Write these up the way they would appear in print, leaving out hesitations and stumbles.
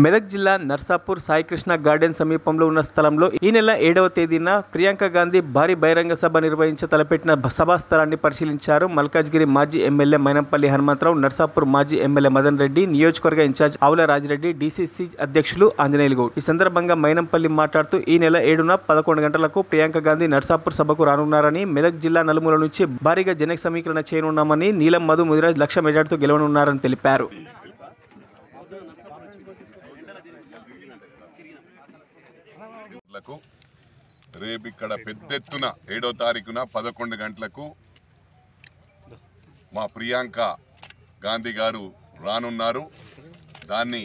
మెదక్ జిల్లా నర్సాపూర్ సాయికృష్ణ గార్డెన్ సమీపంలో ఉన్న స్థలంలో ఈ నెల 7వ తేదీన ప్రియాంక గాంధీ భారీ బహిరంగ సభ నిర్వహించ తలపెట్టిన సభా స్థలాన్ని పరిశీలించారు. మల్కాజ్గిరి మాజీ ఎమ్మెల్యే మైనంపల్లి హనుమంతరావు, నర్సాపూర్ మాజీ ఎమ్మెల్యే మదన్ రెడ్డి, నియోజకవర్గ ఇన్ఛార్జ్ ఆవుల రాజిరెడ్డి, డీసీసీ అధ్యక్షులు ఆంజనేయులు గౌడ్. ఈ సందర్భంగా మైనంపల్లి మాట్లాడుతూ ఈ నెల 7న 11 గంటలకు ప్రియాంక గాంధీ నర్సాపూర్ సభకు రానున్నారని, మెదక్ జిల్లా నలుమూల నుంచి భారీగా జన సమీకరణ చేయనున్నామని, నీలం మధు ముదిరాజ్ లక్ష మెజార్టీతో గెలవనున్నారని తెలిపారు. రేపు ఇక్కడ పెద్ద ఎత్తున 7వ తారీఖున 11 గంటలకు మా ప్రియాంక గాంధీ గారు రానున్నారు. దాన్ని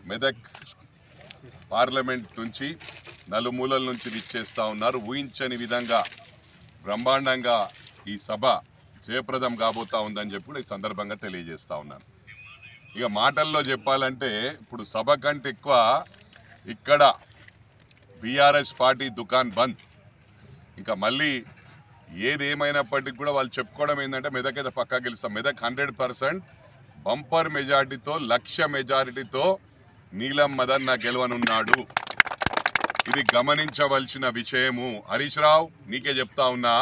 మెదక్ పార్లమెంట్ నుంచి నలుమూలల నుంచి నిశ్చయిస్తూ ఉన్నారు. ఊహించని విధంగా బ్రహ్మాండంగా ఈ సభ జయప్రదం కాబోతా ఉందని చెప్పి ఈ సందర్భంగా తెలియజేస్తూ ఉన్నాను. ఇక మాటల్లో చెప్పాలంటే ఇప్పుడు సభ కంటే ఎక్కువ ఇక్కడ బీఆర్ఎస్ పార్టీ దుకాన్ బంద్. ఇంకా మళ్ళీ ఏదేమైనప్పటికీ కూడా వాళ్ళు చెప్పుకోవడం ఏంటంటే మెదక్ అయితే పక్కా గెలుస్తాం. మెదక్ 100% బంపర్ మెజార్టీతో, లక్ష మెజారిటీతో నీలం మదన్ గెలవనున్నాడు. ఇది గమనించవలసిన విషయము. హరీష్ రావు, నీకే చెప్తా ఉన్నా,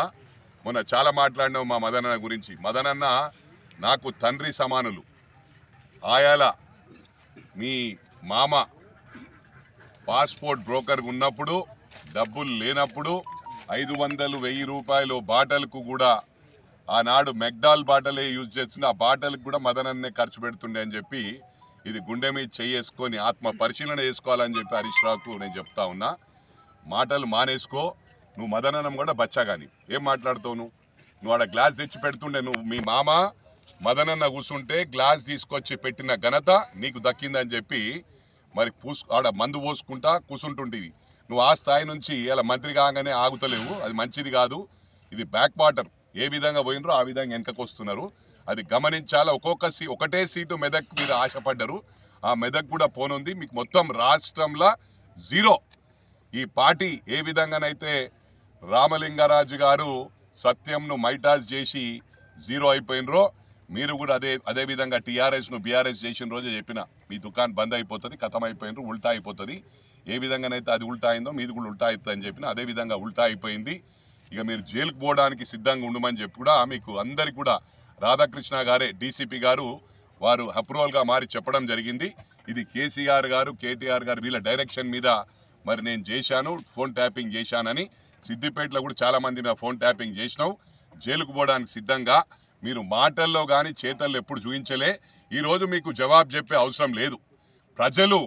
మొన్న చాలా మాట్లాడినావు మా మదనన్న గురించి. మదనన్న నాకు తండ్రి సమానులు. ఆయాల మీ మామ పాస్పోర్ట్ బ్రోకర్ ఉన్నప్పుడు, డబ్బులు లేనప్పుడు 500-1000 రూపాయలు బాటలకు కూడా ఆనాడు మెక్డాల్ బాటలే యూజ్ చేస్తున్న ఆ బాటలకు కూడా మదనన్నే ఖర్చు పెడుతుండే అని చెప్పి, ఇది గుండె మీద చేసుకొని ఆత్మ పరిశీలన చేసుకోవాలని చెప్పి హరీష్ రావుకు నేను చెప్తా ఉన్నా. మాటలు మానేసుకో. నువ్వు మదనన్నం కూడా బచ్చా కానీ ఏం మాట్లాడుతావు? నువ్వు ఆడ గ్లాస్ తెచ్చి పెడుతుండే. నువ్వు మీ మామ మదనన్న కూర్చుంటే గ్లాస్ తీసుకొచ్చి పెట్టిన ఘనత నీకు దక్కిందని చెప్పి మరి ఆడ మందు పోసుకుంటా కూర్చుంటుంటివి. నువ్వు ఆ స్థాయి నుంచి ఇలా మంత్రి కాగానే ఆగుతలేవు. అది మంచిది కాదు. ఇది బ్యాక్ వాటర్. ఏ విధంగా పోయినరో ఆ విధంగా వెనకకు వస్తున్నారు. అది గమనించాలా. ఒకటే సీటు మెదక్ మీద ఆశపడ్డారు. ఆ మెదక్ కూడా పోనుంది. మీకు మొత్తం రాష్ట్రంలో 0. ఈ పార్టీ ఏ విధంగానైతే రామలింగరాజు గారు సత్యంను మైటాజ్ చేసి 0 అయిపోయినరో, మీరు కూడా అదే విధంగా టీఆర్ఎస్ను బీఆర్ఎస్ చేసిన రోజే చెప్పిన, మీ దుకాణం బంద్ అయిపోతుంది, ఖతం అయిపోయినారు, ఉల్టా అయిపోతుంది. ఏ విధంగానైతే అది ఉల్టా అయిందో మీది కూడా ఉల్టా అవుతుంది అని చెప్పిన, అదే విధంగా ఉల్టా అయిపోయింది. ఇక మీరు జైలుకు పోవడానికి సిద్ధంగా ఉండమని చెప్పి కూడా మీకు అందరికి కూడా రాధాకృష్ణ గారే డీసీపీ గారు వారు అప్రూవల్గా మారి చెప్పడం జరిగింది. ఇది కేసీఆర్ గారు, కేటీఆర్ గారు వీళ్ళ డైరెక్షన్ మీద మరి నేను చేశాను, ఫోన్ ట్యాపింగ్ చేశానని. సిద్దిపేటలో కూడా చాలామంది మీద ఫోన్ ట్యాపింగ్ చేసినావు. జైలుకు పోవడానికి సిద్ధంగా. మీరు మాటల్లో కానీ చేతల్లో ఎప్పుడు చూపించలే. ఈరోజు మీకు జవాబు చెప్పే అవసరం లేదు. ప్రజలు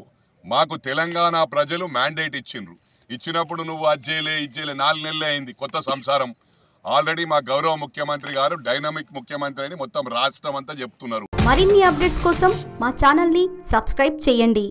మాకు తెలంగాణ ప్రజలు మ్యాండేట్ ఇచ్చినప్పుడు నువ్వు అజ్జేలే 4 నెలలే అయింది కొత్త సంసారం. ఆల్రెడీ మా గౌరవ ముఖ్యమంత్రి గారు డైనమిక్ ముఖ్యమంత్రి అని మొత్తం రాష్ట్రం అంతా చెప్తున్నారు. మరిన్ని అప్డేట్స్ కోసం మా ఛానల్ ని సబ్స్క్రైబ్ చేయండి.